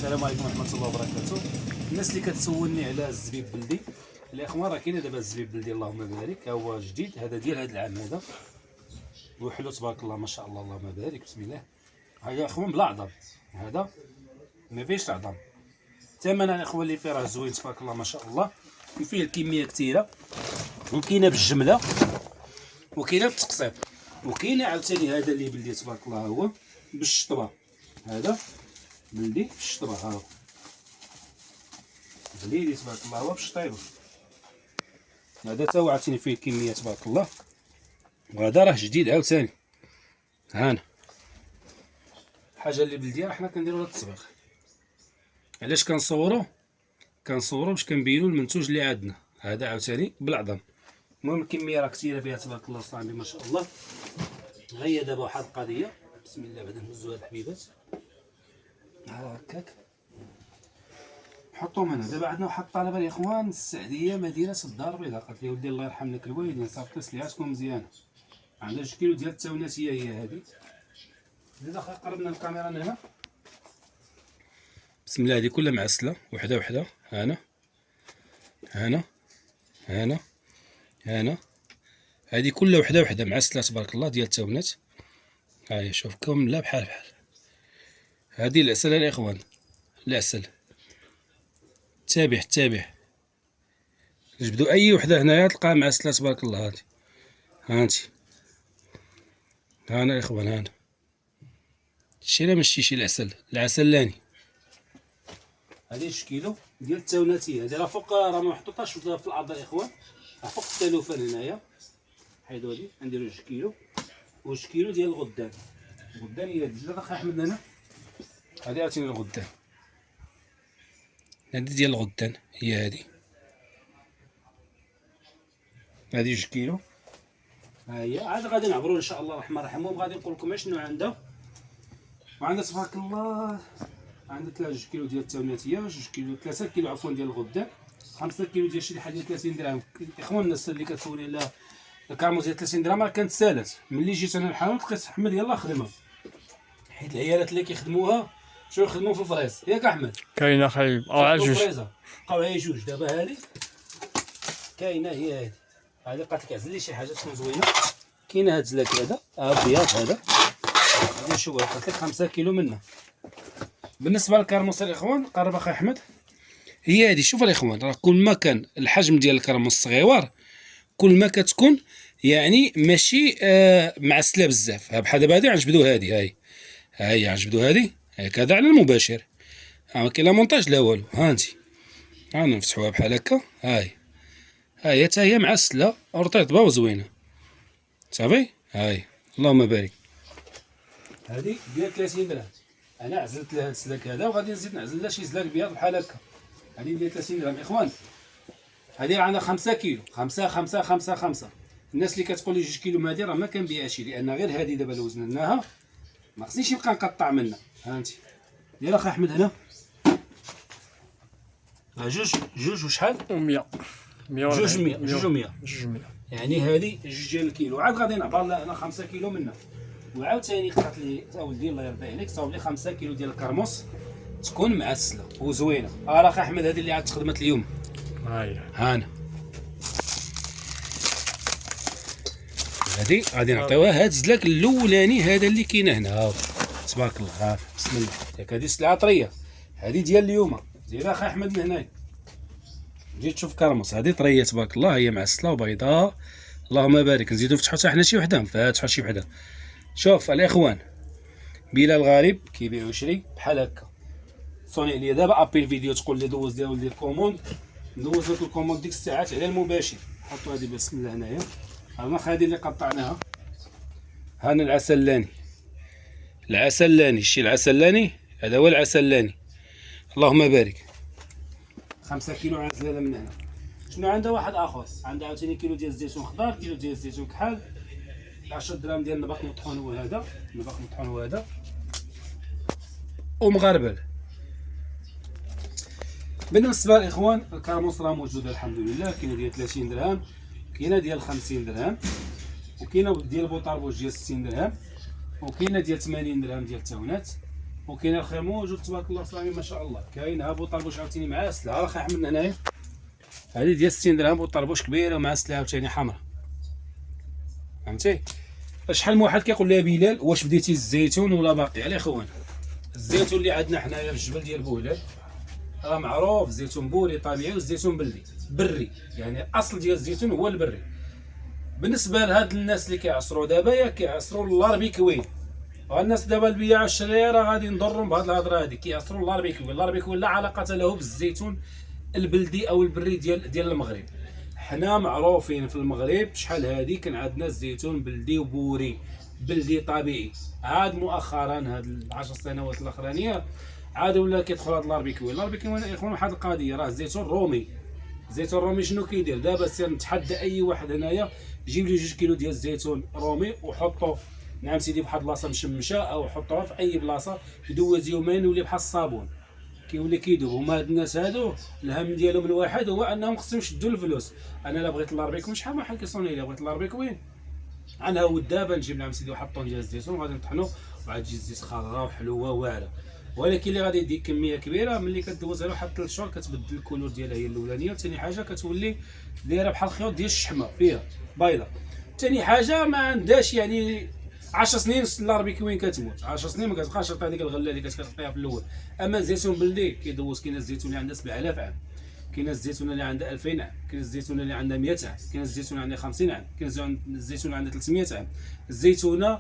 السلام عليكم ورحمه الله وبركاته. الناس اللي كتسولني على الزبيب بلدي، الاخوان راه كاين دابا الزبيب بلدي اللهم بارك، ها هو جديد، هذا ديال هذا العام هذا وحلو تبارك الله ما شاء الله اللهم بارك بسم الله. ها يا اخوان بلا عظم، هذا ما فيهش العظم. الثمن الاخوان اللي فيه راه زوين تبارك الله ما شاء الله، وفيه الكميه كثيره، وكاينه بالجمله وكاينه بالتقسيط، وكاينه عاوتاني هذا اللي بلدي تبارك الله هو بالشطبه، هذا بلدي بالشطبه، ها هو بلدي تبارك الله هو بالشطيبه، هذا تا هو عاوتاني فيه الكميه تبارك الله، وهذا راه جديد عاوتاني. هانا الحاجه اللي بلدي راه حنا كنديرو هذا التسويق. علاش كنصورو باش كنبينو المنتوج اللي عندنا، هذا عاوتاني بالعظم. المهم الكميه راه كثيره فيها تبارك الله صاحبي ما شاء الله. ها هي دابا واحد القضيه، بسم الله بعدا نهزو هاد الحبيبات هكاك نحطوهم هنا. دابا عندنا واحد الطلبه الاخوان السعديه مدينه الدار البيضاء، قالت لي ولدي الله يرحم لك الوالدين صافي تسلياتكم مزيانه، عندنا 2 كيلو ديال التونسيه هي هذه. زيد اخا قربنا الكاميرا هنا بسم الله. هذه كلها معسله وحده وحده، هنا هنا هنا هنا، هذه كلها وحده وحده معسله تبارك الله ديال التونات. هاهي شوفكم لا بحال بحال. هذه العسل الاخوان، العسل تابع جبدوا اي وحده هنايا تلقاها معسله تبارك الله. هذه هانتي هانا الاخوان، هانا شي لا ماشي شي العسل لاني. هذه 2 كيلو ديال التوناتيه، هذه راه فوق، راه ما محطوطاش في الارض الاخوان، راه فوق التلوفان هنايا. حيدو هذه نديرو 2 كيلو و2 كيلو ديال الغدان. الغدان هي هذه، زيد اخي احمد هنا، هذه عاوتاني الغدان، هذه ديال الغدان هي هذه 2 كيلو. ها هي عاد غادي نعبروا ان شاء الله الرحمن الرحيم، وغادي نقول لكم شنو عنده. وعندنا تبارك الله عندنا 3 كيلو ديال التوناتيه، 2 كيلو 3 كيلو عفوا ديال الغدان، 5 كيلو ديال الشريحه ديال 30 درهم. اخوان الناس اللي كتسولي على الكرموز ديال 30 درهم راه كانت سالات، ملي جيت انا نحاول لقيت احمد يلاه خدمها، حيت العيالات اللي كيخدموها شنو يخدموا في الفريز ياك احمد؟ كاينه خايب او عجوج بقاو هي 2 دابا. هذه كاينه هي هذه، هذه قالت لك عزل لي شي حاجه تكون زوينه. كاين هذا الزلاك هذا ابيض، هذا غادي نشوفها قالت لك 5 كيلو منه. بالنسبه للكرموس الاخوان قرب اخي احمد، هي هذه. شوف الاخوان راه كل ما كان الحجم ديال الكرموس صغيور كل ما كتكون يعني ماشي معسله بزاف. بحال دابا هذه غنجبدوا هذه، هاي غنجبدوا هذه هكذا على المباشر، ما كاين لا مونتاج لا والو. ها انت هانا نفتحوها بحال هكا، هاي حتى هي معسله ورطيطبه وزوينه صافي. هاي اللهم بارك. هذه ديال 30 درهم، انا عزلت لها السلاك هذا وغادي نزيد نعزل لها شي زلاك بيض بحال هكا. هذه ديال 30 درهم اخوان. هذه عندنا 5 كيلو، 5. الناس اللي كتقول لي 2 كيلو هذه راه ما كنبيعهاش، لان غير هذه دابا لو وزنناها ما خصنيش نبقى نقطع منها. ها انت ديال اخي احمد هنا جوج وشحال؟ 100 100 يعني هذه 2 ديال الكيلو. عاد غادي نعبر انا 5 كيلو منها. وعاوتاني قالت لي تا ولدي الله يرضي عليك صاوب لي 5 كيلو ديال الكرموس تكون معسله وزوينه. راه اخي احمد هذه اللي عاد تخدمت اليوم. هانا هذه غادي نعطيوها هذا الزلاك الاولاني هذا اللي كاين هنا، ها تبارك الله. ها بسم الله، ياك هذه السلعه طريه، هذه ديال اليوم. زيد اخي احمد لهنايا جيت تشوف كرموس، هذه طريه تبارك الله، هي معسله وبيضاء اللهم بارك. نزيدو نفتحو حتى حنا شي وحده، نفتحو شي وحده. شوف الاخوان بلال الغريب كيبيع ويشري بحال هكا. صوني عليا دابا ابي الفيديو تقول لي دوز ديال ولدي الكوموند، ندوز لك الكوموند ديك الساعات على المباشر. حطوا هذه بسم الله هنايا، هنا هذه اللي قطعناها. هانا العسلاني، العسلاني الشي العسلاني هذا هو العسلاني اللهم بارك. 5 كيلو عزله من هنا. شنو عنده واحد اخر، عنده عاوتاني كيلو ديال الزيتون خضر، كيلو ديال الزيتون كحل، 10 درهم ديال النبق مطحون هو هذا، النبق مطحون هو هذا ومغربل. بالنسبه للاخوان الكرموس راه موجوده الحمد لله، كاينه ديال 30 درهم، كاينه ديال 50 درهم، وكاينه ديال بوطربوش ديال 60 درهم، وكاينه ديال 80 درهم ديال التونات، وكاين الخير موجود تبارك الله صافي ما شاء الله. كاين ها بوطربوش عاوتاني مع السلعه راه خايح من هنايا، هذه ديال 60 درهم بوطربوش كبيره مع السلعه عاوتاني حمراء، فهمتي؟ شحال من واحد كيقول لي بلال واش بديتي الزيتون ولا باقي؟ على خوان الزيتون اللي عندنا حنايا في الجبل ديال بوهلال راه معروف، زيتون بوري طبيعي والزيتون بلدي بري، يعني الاصل ديال الزيتون هو البري. بالنسبه لهاد الناس اللي كيعصروا دابا يا كيعصروا اللاربيكوين، الناس دابا البياع والشرايه راه غادي نضرهم بهاد الهضره هادي، كيعصروا اللاربيكوين. اللاربيكوين لا علاقه له بالزيتون البلدي او البري ديال المغرب. حنا معروفين في المغرب شحال هادي كان عندنا الزيتون بلدي وبوري بلدي طبيعي. عاد مؤخرا هاد 10 سنوات الاخرانيه عاد ولا كيدخل هاد اللاربيكوين. اللاربيكوين يا اخوان واحد القضيه، راه الزيتون رومي. الزيتون الرومي شنو كيدير دابا؟ سير نتحدى اي واحد هنايا جيب لي 2 كيلو ديال الزيتون رومي وحطو نعم سيدي بواحد البلاصه مشمشه او حطوها في اي بلاصه يدوز يومين يولي بحال الصابون كيولي كيدوب. هما هاد الناس هادو الهم ديالهم الواحد هو انهم خصهم يشدوا الفلوس. انا لا بغيت اللاربيكوين شحال واحد كيصوني لي بغيت اللاربيكوين غنهود دابا نجيب نعم سيدي واحد طون ديال الزيتون غادي نطحنو وعاد تجي الزيت خضراء وحلوه واعره. ولكن اللي غادي يديك كميه كبيره ملي كدوزها له واحد 3 شهور كتبدل الكولور ديالها هي الاولانيه، وثاني حاجه كتولي دايره بحال الخيوط ديال الشحمه فيها بيضه. ثاني حاجه ما عندهاش يعني 10 سنين اللاربيكوين كتموت، 10 سنين ما كتبقاش تعطي هذيك الغله اللي كتعطيها في الاول. اما الزيتون بلدي كيدوز. كاين الزيتون اللي عندها 7000 عام، كاين الزيتون اللي عندها 2000 عام، كاين الزيتون اللي عندها 100 عام، كاين الزيتون اللي عندها 50 عام، كاين الزيتون اللي عندها 300 عام. الزيتونه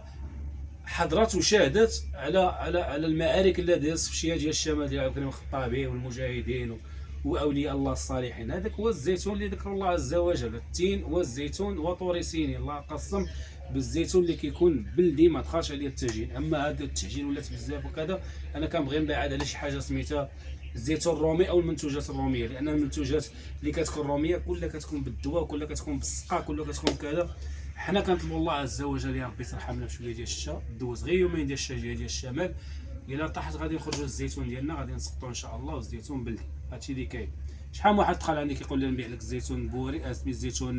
حضرت وشاهدت على المعارك اللي دازت في الشيا ديال الشمال ديال عبد الكريم الخطابي والمجاهدين واولياء الله الصالحين. هذاك هو الزيتون اللي ذكر الله عز وجل. التين والزيتون وطور سينين، الله قسم بالزيتون اللي كيكون بلدي ما دخلش عليه التهجين. اما هذا التهجين ولات بزاف وكذا، انا كنبغي نبعد على شي حاجه سميتها الزيتون الرومي او المنتوجات الروميه، لان المنتوجات اللي كتكون روميه كلها كتكون بالدواء، كلها كتكون بالسقا، كلها كتكون كذا. حنا كنطلبوا الله عز وجل يا ربي ترحمنا بشويه ديال الشتاء، دوز غير يومين ديال الشتاء ديال الشمال، الا طاحت غادي نخرجوا الزيتون ديالنا غادي نسقطوا ان شاء الله، والزيتون بلدي. هادشي اللي كاين. شحال من واحد دخل عندي كيقول لي نبيع لك الزيتون بوري اسمي الزيتون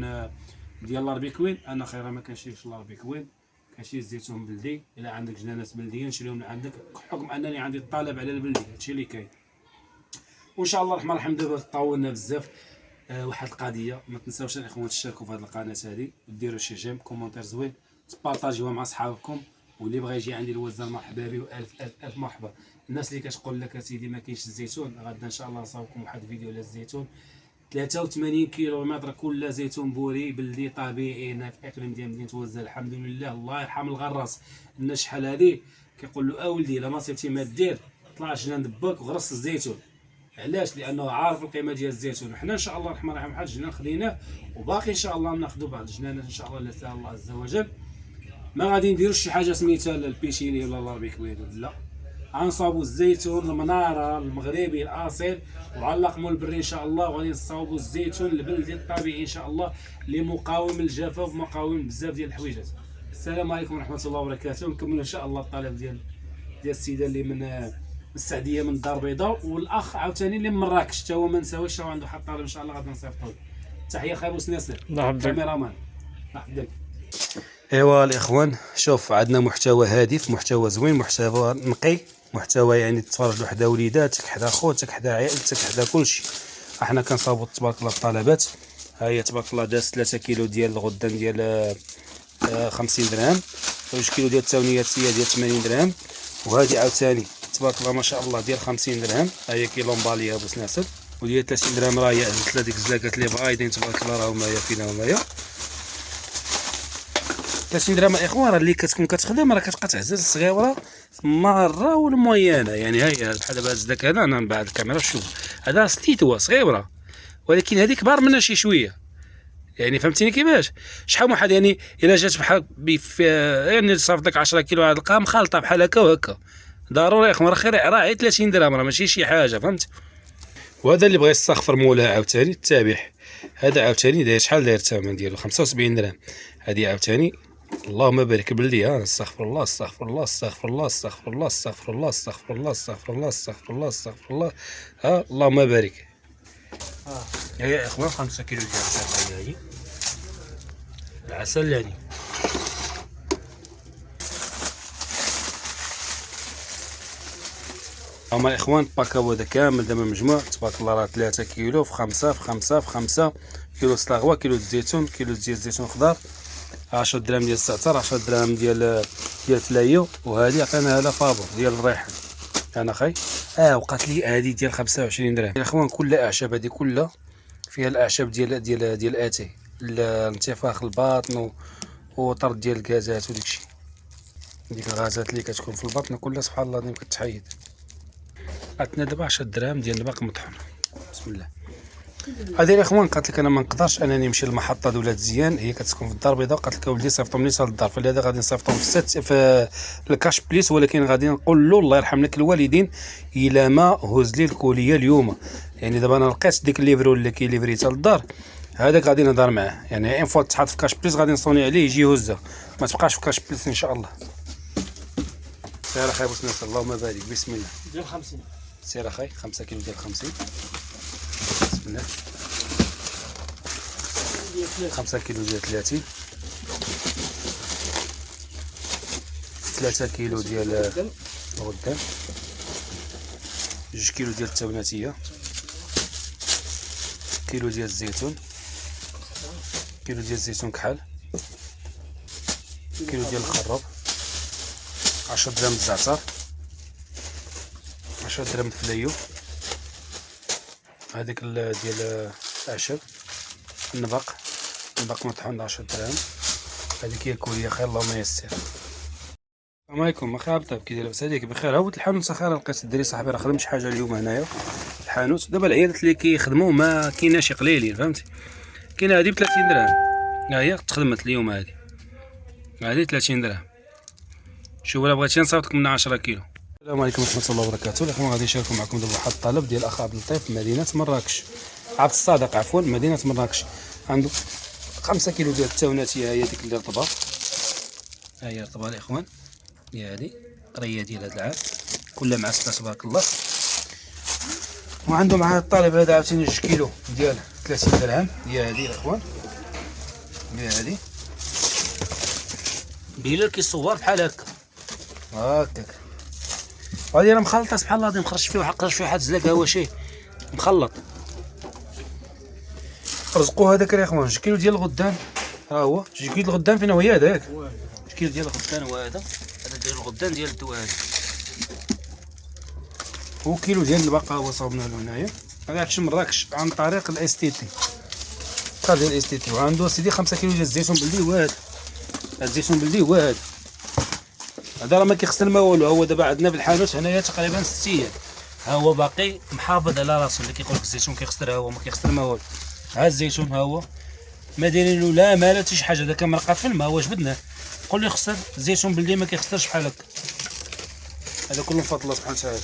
ديال اللاربيكوين. انا خير ما كنشريش اللاربيكوين، كنشري الزيتون بلدي. الا عندك جنانات بلديه نشريهم من عندك، بحكم انني عندي الطلب على البلدي. هادشي اللي كاين. وان شاء الله الرحمن الرحيم. دابا طولنا بزاف. واحد القضيه ما تنساوش الاخوان تشتركوا في هذه القناه هذه وديروا شي جيم كومونتير زوين تبارطاجيوها مع صحابكم، واللي بغى يجي عندي الوزان مرحبا به والف الف الف مرحبا. الناس اللي كتقول لك اسيدي ما كاينش الزيتون، غدا ان شاء الله نصاوبكم واحد الفيديو على الزيتون 83 كيلومتر كل زيتون بوري بلدي طبيعي هنا في اقليم ديال مدينه وزه. الحمد لله. الله يرحم الغراس. الناس شحال هذه كيقول له اولدي الا ما صيبتي ما دير طلع جنان دباك وغرس الزيتون. علاش؟ لانه عارف القيمه ديال الزيتون. وحنا ان شاء الله الرحمن الرحيم واحد الجنان خديناه وباقي ان شاء الله ناخذوا بعض الجنانات ان شاء الله اللي سهل الله عز وجل. ما غادي نديروش شي حاجه سميتها البيشيني ولا اللاربيكوين، لا، غنصاوبوا الزيتون المناره المغربي الاصيل وعلق مول البري ان شاء الله، وغادي نصاوبوا الزيتون البلدي الطبيعي ان شاء الله اللي مقاوم للجفاف ومقاوم بزاف ديال الحويجات. السلام عليكم ورحمه الله وبركاته. نكملوا ان شاء الله الطلب ديال السيده اللي من السعديه من الدار البيضاء، والاخ عاوتاني اللي من مراكش حتى هو ما نساويش عنده واحد الطلب ان شاء الله غادي نصيفطوا. تحيه خير وسناسر كاميرامان مرحبا. ايوا الاخوان شوف عندنا محتوى هادف، محتوى زوين، محتوى نقي، محتوى يعني تتفرج له حدا وليداتك حدا خوتك حدا عائلتك حدا كلشي. احنا كنصاوبوا تبارك الله الطلبات. ها هي تبارك الله داز 3 كيلو ديال الغدان ديال 50 درهم، 2 كيلو ديال التونيات هي ديال 80 درهم، وهذه عاوتاني تبارك الله ما شاء الله ديال 50 درهم. ها هي كيلو مباليه ابو سناسل، وديال 30 درهم راه هي عزلت ديك الزلاكات اللي بايدين تبارك الله راهم هي فينا هنايا 30 درهم. الاخوان راه اللي كتكون كتخدم راه كتبقى تعزل الصغيره مره والمويانه. يعني ها هي بحال دابا هزداك هذا انا من بعد الكاميرا شوف هذا سليتو صغيره، ولكن هذه كبار منها شي شويه. يعني فهمتيني كيفاش؟ شحال واحد يعني الا جات بحال يعني صافط لك 10 كيلو هاد القا مخالطه بحال هكا وهكا ضروري اخوان. راه خير راه 30 درهم راه ماشي شي حاجه فهمت. وهذا اللي بغى يستغفر مولاه عاوتاني التابح هذا عاوتاني داير شحال داير الثمن ديالو 75 درهم. هذه عاوتاني اللهم بارك بلدي. ها استغفر الله استغفر الله استغفر الله استغفر الله استغفر الله استغفر الله استغفر الله استغفر الله استغفر الله. ها اللهم بارك. ها يا اخوان 5 كيلو ديال العسل. هي العسل يعني هما الاخوان الباك هو هذا كامل دابا مجموع تبارك الله راه 3 كيلو في 5 في 5 في 5 كيلو سلاغوا، كيلو الزيتون، كيلو ديال الزيتون خضر، 10 دراهم ديال الزعتر، 10 دراهم ديال الفلايو، وهذه عطيناها لها فابور ديال الريحان انا خاي. وقعت لي هذه ديال 25 درهم يا اخوان. كل اعشاب هذه كلها فيها الاعشاب ديال اتاي الانتفاخ الباطن وطرد ديال الغازات وداكشي. ديك الغازات اللي كتكون في البطن كلها سبحان الله العظيم كتحيد. عطنا دابا 10 دراهم ديال الباق مطحون. بسم الله. هذه يا اخوان قالت لك انا ما نقدرش انني نمشي للمحطه د ولاد زيان، هي كتسكن في الدار البيضاء، قالت لك اولدي صيفطهم لي للدار، فلهذا غادي نصيفطهم في الكاش بليس، ولكن غادي نقول له الله يرحم لك الوالدين الا ما هز لي الكوليه اليوم. يعني دابا انا لقيت ديك الليفرو اللي كيليفري حتى للدار، هذاك غادي نهضر معاه، يعني ان فوا تحط في كاش بليس غادي نصوني عليه يجي يهزها، ما تبقاش في كاش بليس ان شاء الله. سير اخاي بوس ناصر اللهم بارك. بسم الله. ديال 50 سير اخاي 5 كيلو ديال 50. بسم الله. 5 كيلو ديال 30، 3 كيلو ديال الغدان، 2 كيلو ديال التوناتيه، كيلو ديال الزيتون، كيلو ديال الزيتون كحل، كيلو ديال الخروب، 10 دراهم الزعتر، 10 دراهم الفلايو، هذيك ديال الاعشاب، النبق مطحون 10 دراهم، هذيك هي الكوريه خير اللهم يسر. السلام عليكم اخي عبد كي داير؟ لاباس عليك؟ بخير. هاوت الحانوت اخي، لقيت الدري صاحبي راه خدم شي حاجه اليوم هنايا الحانوت. دابا العيالات اللي كيخدموا ما كايناش قليلين فهمتي، كاينه هذه ب 30 درهم، ها هي تخدمت اليوم هذه 30 درهم. شوف الا بغيتي نصيفطك منها 10 كيلو. السلام عليكم ورحمه الله وبركاته. الاخوان غادي نشاركو معكم دابا واحد الطلب ديال الاخ عبد اللطيف في مدينه مراكش، عبد الصادق عفوا، مدينه مراكش. عنده 5 كيلو ديال التوناتيه، هي ديك اللي رطبه، ها هي رطبه الاخوان، هي هذه طريه ديال هذا العام كلها معسله تبارك الله. وعنده مع الطالب هذا عاوتاني 2 كيلو ديال 30 درهم، هي هذه الاخوان، هي هذه بيلا كيصور بحال هكا هكاك. هذه راه مخلطه سبحان الله العظيم، خرج فيه واحد الزلاق هو شي مخلط. رزقوا هذاك يا اخوان 2 كيلو ديال الغدان، ها هو 2 كيلو الغدان فين هو هذاك 2 كيلو ديال الغدان، هو هذا ديال الغدان ديال الدواء هذا، هو كيلو ديال البقاء هو صوبنا له هنايا. هذا عطش مراكش عن طريق الاس تي تي، ديال الاس تي تي. وعنده سيدي 5 كيلو ديال الزيتون بلدي، هو هذا الزيتون بلدي، هو هذا. هذا راه ما كيخسر ما والو، هو دابا عندنا في الحانوت هنايا تقريبا 6 ايام، ها هو باقي محافظ على راسو. اللي كيقول لك الزيتون كيخسر، ها هو ما كيخسر ما والو. ها الزيتون ها هو ما دايرين له لا ما لا حتى شي حاجه، هذا كان مرقات في الماء، واش بدنا قول لي خسر؟ الزيتون بلدي ما كيخسرش بحال هكا، هذا كله من فضل الله سبحانه وتعالى.